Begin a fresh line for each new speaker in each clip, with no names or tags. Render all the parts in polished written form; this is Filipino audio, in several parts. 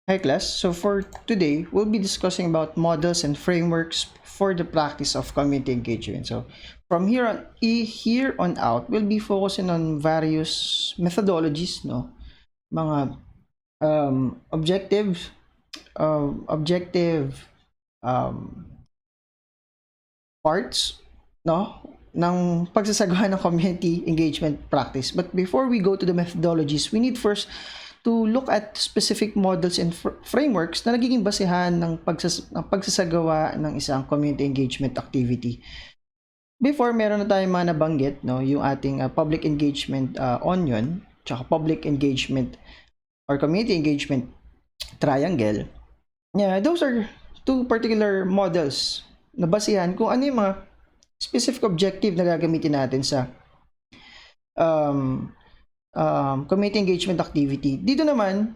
Hi class, so for today, we'll be discussing about models and frameworks for the practice of community engagement. So from here on out, we'll be focusing on various methodologies, no? Mga objective um, parts, no? Ng pagsasagawa ng community engagement practice. But before we go to the methodologies, we need first to look at specific models and frameworks na nagiging basehan ng pagsasagawa ng isang community engagement activity. Before, meron na tayong mga nabanggit, no? Yung ating public engagement onion, tsaka public engagement or community engagement triangle. Yeah, those are two particular models na basehan kung ano yung mga specific objective na gagamitin natin sa community engagement activity. Dito naman,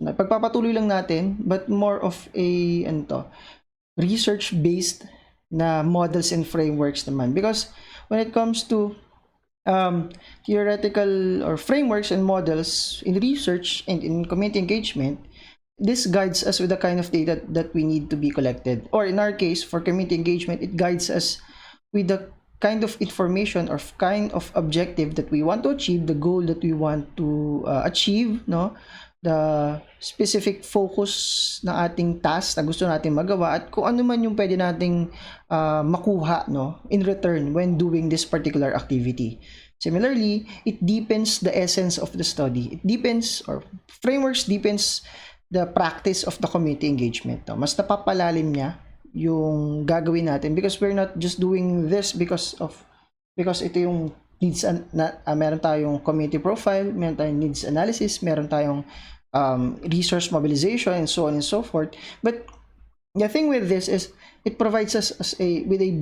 pagpapatuloy lang natin, but more of a research-based na models and frameworks naman. Because when it comes to theoretical or frameworks and models in research and in community engagement, this guides us with the kind of data that we need to be collected. Or in our case, for community engagement, it guides us with the kind of information or kind of objective that we want to achieve, the goal that we want to achieve, no? The specific focus ng ating task na gusto natin magawa at kung ano man yung pwede nating makuha, no, in return when doing this particular activity. Similarly, it deepens the essence of the study. It deepens, or frameworks deepens the practice of the community engagement. No? Mas napapalalim niya yung gagawin natin because we're not just doing this because ito yung needs meron tayong community profile, meron tayong needs analysis, meron tayong resource mobilization and so on and so forth. But the thing with this is it provides us with a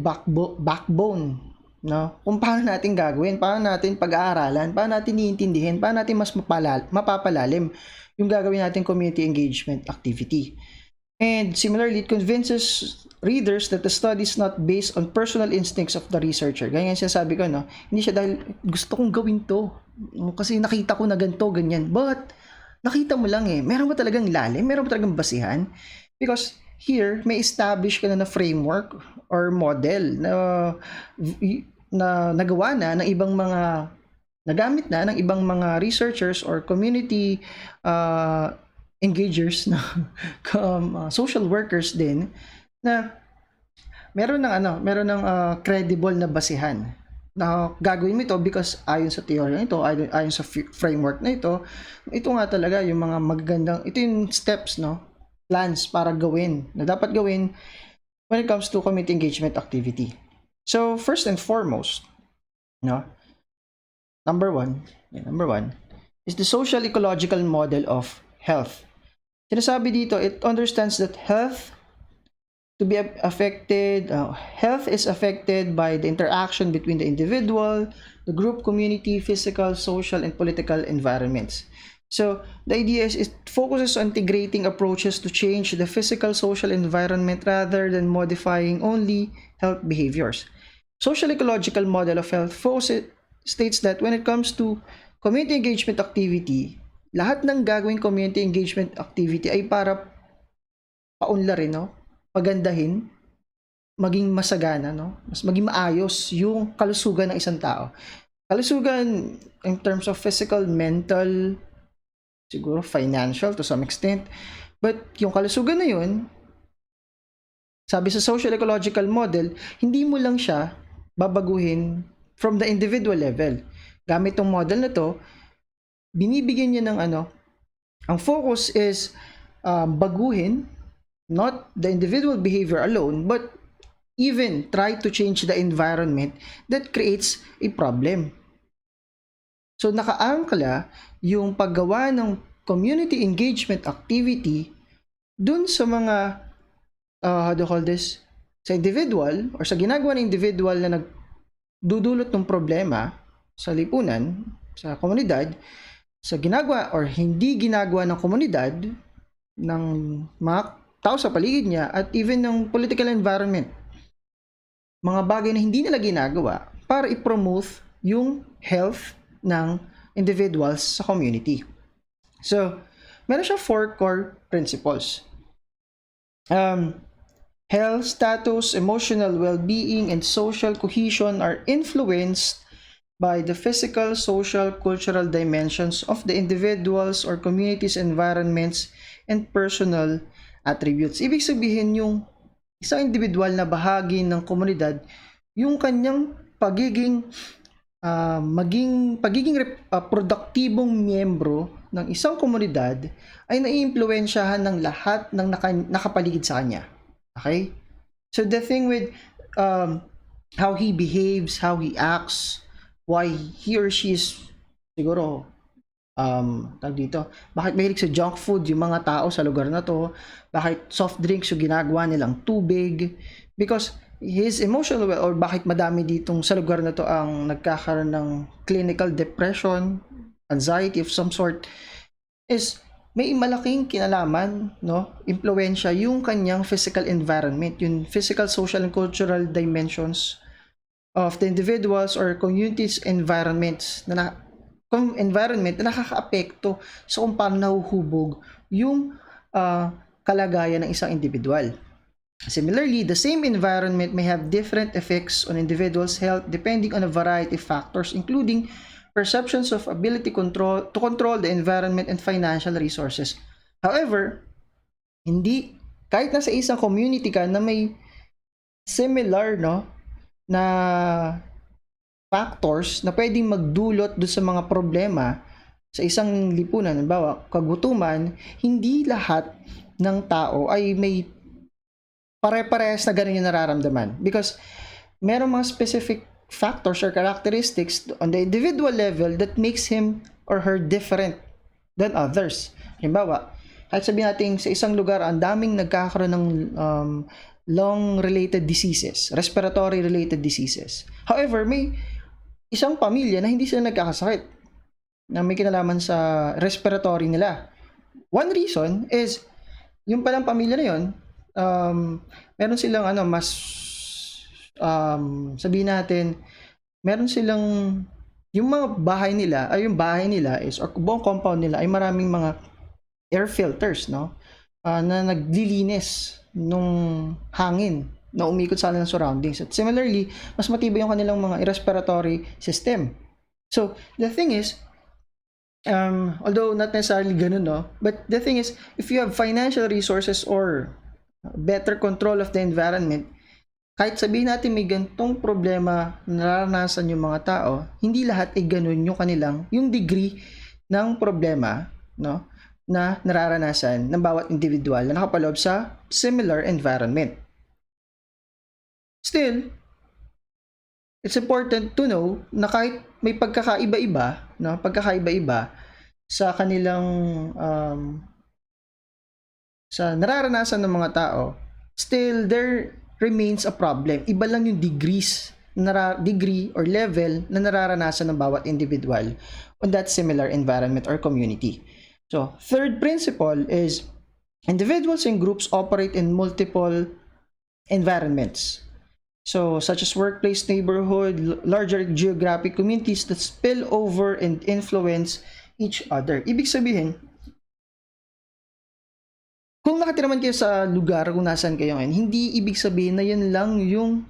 backbone, no? Kung paano natin gagawin, paano natin pag-aaralan, paano natin iintindihin, paano natin mas mapapalalim yung gagawin natin community engagement activity. And similarly, it convinces readers that the study is not based on personal instincts of the researcher. Ganyan sinasabi ko, no? Hindi siya dahil gusto kong gawin to. Kasi nakita ko na ganito, ganyan. But, nakita mo lang eh. Meron ba talagang lalim? Meron ba talagang basihan? Because here, may establish ka na framework or model na nagawa na ng ibang mga nagamit na ng ibang mga researchers or community engagers na social workers din na meron ng credible na basihan na gagawin mo ito because ayon sa theory na ito, ayon sa framework na ito nga talaga yung mga magagandang, ito yung steps, no, plans para gawin, na dapat gawin when it comes to community engagement activity. So first and foremost, no, number one is the social ecological model of health. Sinasabi dito, it understands that health is affected by the interaction between the individual, the group, community, physical, social, and political environments. So the idea is it focuses on integrating approaches to change the physical, social environment rather than modifying only health behaviors. Social ecological model of health states that when it comes to community engagement activity, lahat ng gagawing community engagement activity ay para paunlarin, no? Pagandahin, maging masagana, no? Mas maging maayos yung kalusugan ng isang tao. Kalusugan in terms of physical, mental, siguro financial to some extent. But yung kalusugan na yun, sabi sa social ecological model, hindi mo lang siya babaguhin from the individual level. Gamit tong model na to, binibigyan niya ng ang focus is baguhin not the individual behavior alone, but even try to change the environment that creates a problem. So nakaangkla yung paggawa ng community engagement activity dun sa mga how do you call this, sa individual or sa ginagawa ng individual na nagdudulot ng problema sa lipunan, sa komunidad, sa ginagawa or hindi ginagawa ng komunidad, ng mga tao sa paligid niya, at even ng political environment. Mga bagay na hindi nila ginagawa para i-promote yung health ng individuals sa community. So, meron siya 4 core principles. Health, status, emotional well-being, and social cohesion are influenced by the physical, social, cultural dimensions of the individuals or communities, environments, and personal attributes. Ibig sabihin, yung isang individual na bahagi ng komunidad, yung kanyang pagiging produktibong miyembro ng isang komunidad ay naiimpluwensyahan ng lahat ng nakapaligid sa kanya. Okay? So the thing with how he behaves, how he acts, why he or she is siguro tawag dito, bakit mahilig sa junk food yung mga tao sa lugar na to, bakit soft drinks yung ginagawa nilang tubig, because his emotional or bakit madami ditong sa lugar na to ang nagkakaroon ng clinical depression, anxiety of some sort, is may malaking kinalaman, no, impluwensya yung kanyang physical environment, yung physical, social, and cultural dimensions of the individuals or communities environment na nakaka-apekto sa kung paano nahuhubog yung kalagayan ng isang individual. Similarly, the same environment may have different effects on individuals' health depending on a variety of factors, including perceptions of ability to control the environment and financial resources. However, kahit nasa isang community ka na may similar, no, na factors na pwedeng magdulot do sa mga problema sa isang lipunan, halimbawa kagutuman, hindi lahat ng tao ay may pare-parehas na ganun yung nararamdaman, because merong mga specific factors or characteristics on the individual level that makes him or her different than others. Halimbawa, kahit sabihin natin sa isang lugar ang daming nagkakaroon ng lung-related diseases, respiratory-related diseases. However, may isang pamilya na hindi sila nagkakasakit, na may kinalaman sa respiratory nila. One reason is, yung palang pamilya na yun, meron silang sabihin natin, meron silang, yung mga bahay nila, ay yung bahay nila is, or buong compound nila ay maraming mga air filters, no? Na naglilinis nung hangin na umikot sa kanilang surroundings. At similarly, mas matibay yung kanilang mga respiratory system. So, the thing is, although not necessarily ganun, no? But the thing is, if you have financial resources or better control of the environment, kahit sabihin natin may gantong problema na naranasan yung mga tao, hindi lahat ay ganun yung degree ng problema, no, na nararanasan ng bawat individual na nakapaloob sa similar environment. Still, it's important to know na kahit may pagkakaiba-iba sa kanilang sa nararanasan ng mga tao, still there remains a problem. Iba lang yung degree or level na nararanasan ng bawat individual on that similar environment or community. So, third principle is individuals and groups operate in multiple environments. So, such as workplace, neighborhood, larger geographic communities that spill over and influence each other. Ibig sabihin, kung nakatira man kayo sa lugar kung nasaan kayo ngayon, hindi ibig sabihin na yun lang yung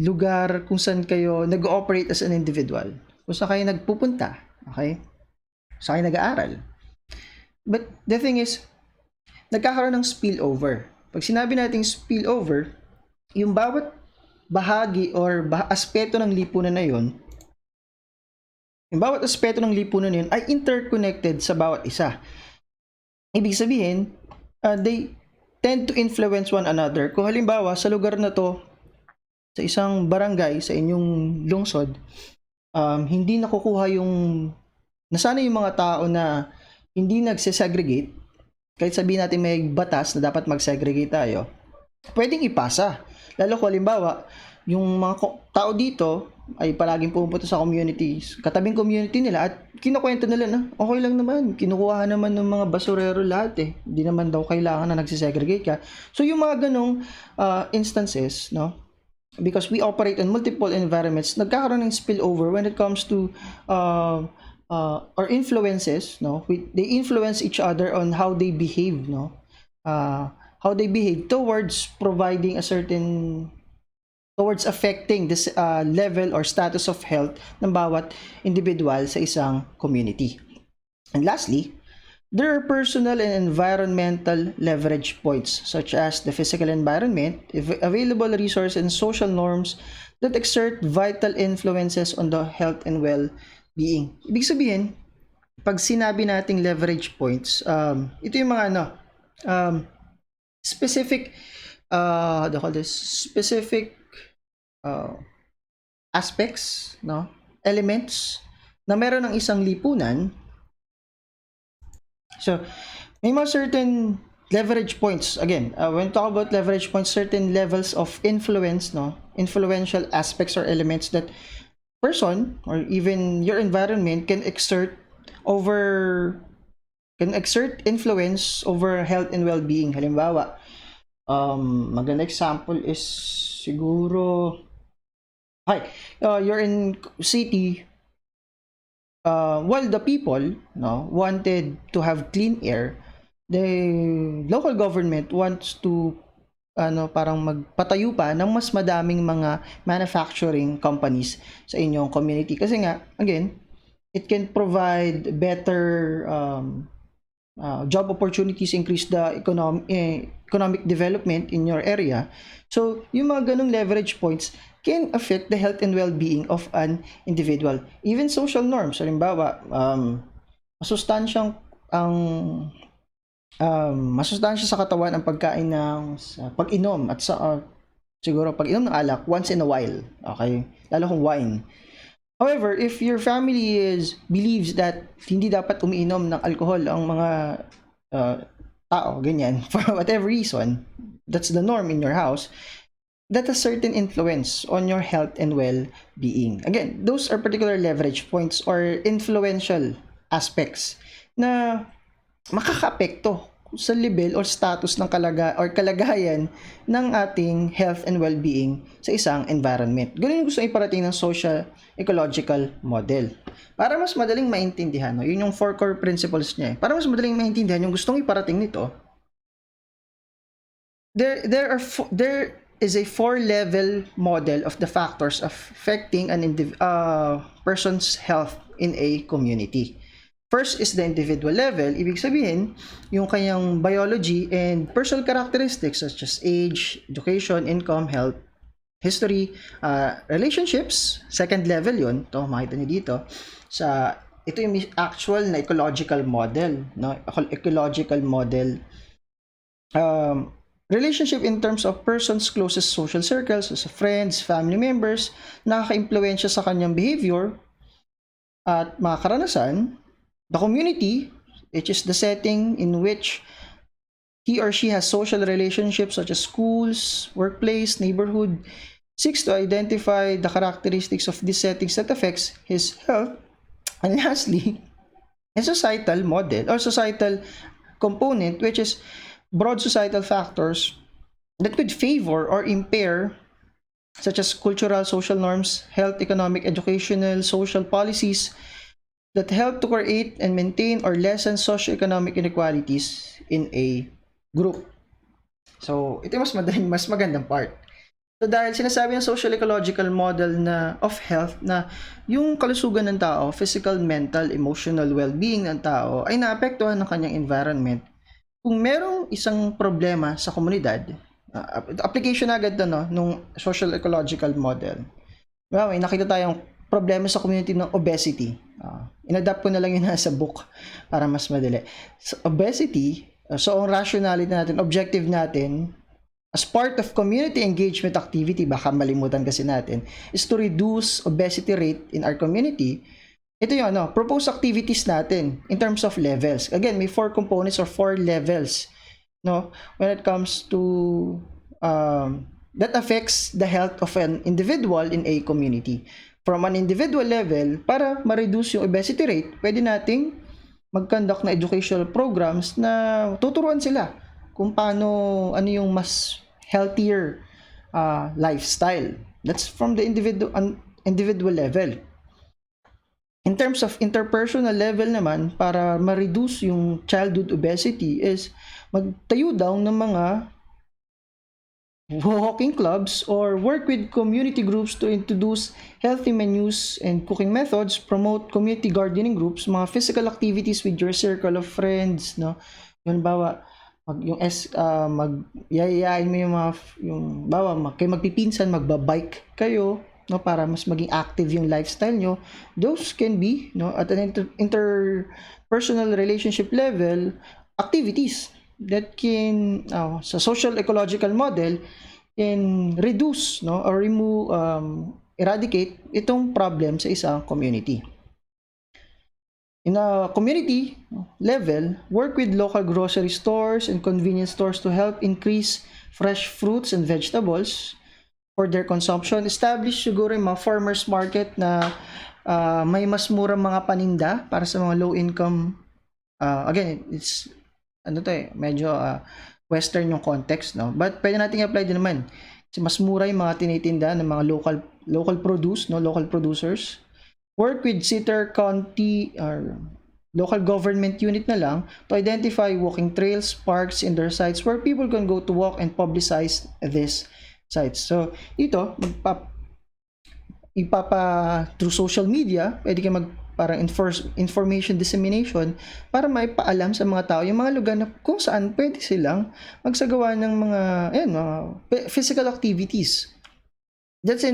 lugar kung saan kayo nag-ooperate as an individual. Kung saan kayo nagpupunta, okay? Saan kayo nag-aaral. But the thing is, nagkakaroon ng spillover. Pag sinabi natin spillover, yung bawat bahagi or aspeto ng lipunan na yun, yung bawat aspeto ng lipunan na yun ay interconnected sa bawat isa. Ibig sabihin, they tend to influence one another. Kung halimbawa, sa lugar na to, sa isang barangay, sa inyong lungsod, hindi nakukuha nasana yung mga tao na hindi nagsesegregate, kahit sabihin natin may batas na dapat mag-segregate tayo, pwedeng ipasa. Lalo kung halimbawa, yung mga tao dito ay palaging pupunta sa communities, katabing community nila, at kinukwento nila na okay lang naman, kinukuha naman ng mga basurero lahat eh. Hindi naman daw kailangan na nagsisegregate ka. So yung mga ganong instances, no? Because we operate in multiple environments, nagkakaroon ng spillover when it comes to or influences, no, they influence each other on how they behave, no, how they behave towards providing a certain, towards affecting this level or status of health ng bawat individual sa isang community. And lastly, there are personal and environmental leverage points, such as the physical environment, available resources, and social norms that exert vital influences on the health and well-being. Ibig sabihin, pag sinabi nating leverage points, ito yung mga specific, how do you call this? Specific aspects, no? Elements na meron ng isang lipunan. So, may mga certain leverage points. Again, when talk about leverage points, certain levels of influence, no, influential aspects or elements that person or even your environment can exert influence over health and well-being. Halimbawa, maganda example is siguro, you're in city. While the people, no, wanted to have clean air, the local government wants to parang magpatayo pa ng mas madaming mga manufacturing companies sa inyong community. Kasi nga, again, it can provide better job opportunities, increase the economic development in your area. So, yung mga ganong leverage points can affect the health and well-being of an individual. Even social norms, halimbawa, masustansya sa katawan ang pagkain ng pag-inom at siguro pag-inom ng alak once in a while. Okay? Lalo kung wine. However, if your family believes that hindi dapat umiinom ng alcohol ang mga tao, ganyan, for whatever reason, that's the norm in your house, that has certain influence on your health and well-being. Again, those are particular leverage points or influential aspects na makaka-apekto sa level or status ng kalagayan ng ating health and well-being sa isang environment. Ganun yung gusto iparating ng social ecological model. Para mas madaling maintindihan, no? Yun yung 4 core principles niya. Para mas madaling maintindihan yung gustong iparating nito, there is a 4-level model of the factors affecting an person's health in a community. First is the individual level. Ibig sabihin, yung kanyang biology and personal characteristics such as age, education, income, health, history, relationships. Second level yun. Ito, makita niyo dito. Ito yung actual na ecological model. No? Ecological model. Relationship in terms of person's closest social circles, so friends, family members, nakaka-impluwensya sa kanyang behavior at mga karanasan. The community, which is the setting in which he or she has social relationships such as schools, workplace, neighborhood, seeks to identify the characteristics of these settings that affects his health. And lastly, a societal model or societal component, which is broad societal factors that could favor or impair, such as cultural, social norms, health, economic, educational, social policies that help to create and maintain or lessen socioeconomic inequalities in a group. So, ito yung mas magandang part. So, dahil sinasabi ng social ecological model of health na yung kalusugan ng tao, physical, mental, emotional well-being ng tao ay naapektuhan ng kanyang environment. Kung merong isang problema sa komunidad, application agad nung social ecological model. Well, may nakita tayong problema sa community ng obesity. Inadapt ko na lang yun sa book para mas madali. So, obesity, so ang rationality natin, objective natin, as part of community engagement activity, baka malimutan kasi natin, is to reduce obesity rate in our community. Ito yung proposed activities natin in terms of levels. Again, may 4 components or 4 levels, no, when it comes to that affects the health of an individual in a community. From an individual level, para ma-reduce yung obesity rate, pwede nating mag-conduct na educational programs na tuturuan sila kung paano, ano yung mas healthier lifestyle. That's from the individual level. In terms of interpersonal level naman, para ma-reduce yung childhood obesity is magtayo daw ng mga walking clubs or work with community groups to introduce healthy menus and cooking methods, promote community gardening groups, mga physical activities with your circle of friends, no? Yun, bawa, yayayain mo yung mga, kayo magpipinsan, magbabike kayo, no, para mas maging active yung lifestyle nyo. Those can be, no, at an interpersonal relationship level, activities that can, sa social ecological model, can reduce, no, or remove, eradicate itong problem sa isang community. In a community level, work with local grocery stores and convenience stores to help increase fresh fruits and vegetables for their consumption. Establish siguro yung mga farmers market na may mas murang mga paninda para sa mga low income. Again, it's medyo western yung context, no? But pwede nating apply din naman. Kasi mas mura yung mga tinitinda ng mga local produce, no, local producers. Work with Sitter County or local government unit na lang to identify walking trails, parks, and their sites where people can go to walk and publicize these sites. So, ito, through social media, pwede ka parang information dissemination para maipaalam sa mga tao yung mga lugar na kung saan pwede silang magsagawa ng mga physical activities. That's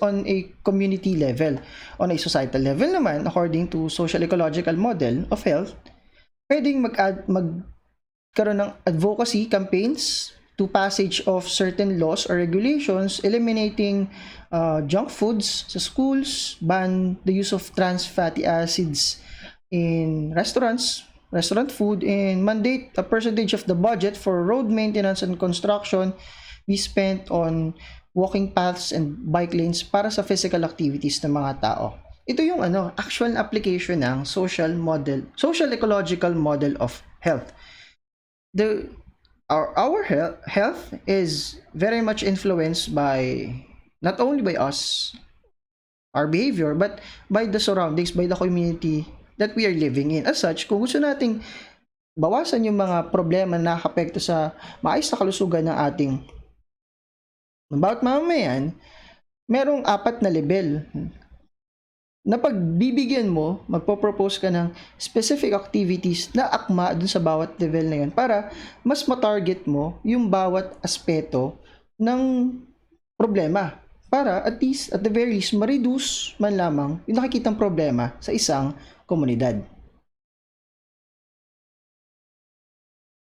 on a community level. On a societal level naman, according to social ecological model of health, pwedeng magkaroon ng advocacy campaigns to passage of certain laws or regulations, eliminating junk foods sa schools, ban the use of trans fatty acids in restaurant food, and mandate a percentage of the budget for road maintenance and construction be spent on walking paths and bike lanes para sa physical activities ng mga tao. Ito yung actual application ng social ecological model of health. Our health is very much influenced by not only by us, our behavior, but by the surroundings, by the community that we are living in. As such, kung gusto nating bawasan yung mga problema na nakakapekto sa maayos na kalusugan ng ating bawat mamamayan, merong 4 na level na pagbibigyan mo, magpo-propose ka ng specific activities na akma dun sa bawat level na yun para mas ma-target mo yung bawat aspeto ng problema para at least, at the very least, ma-reduce man lamang yung nakikitang problema sa isang komunidad.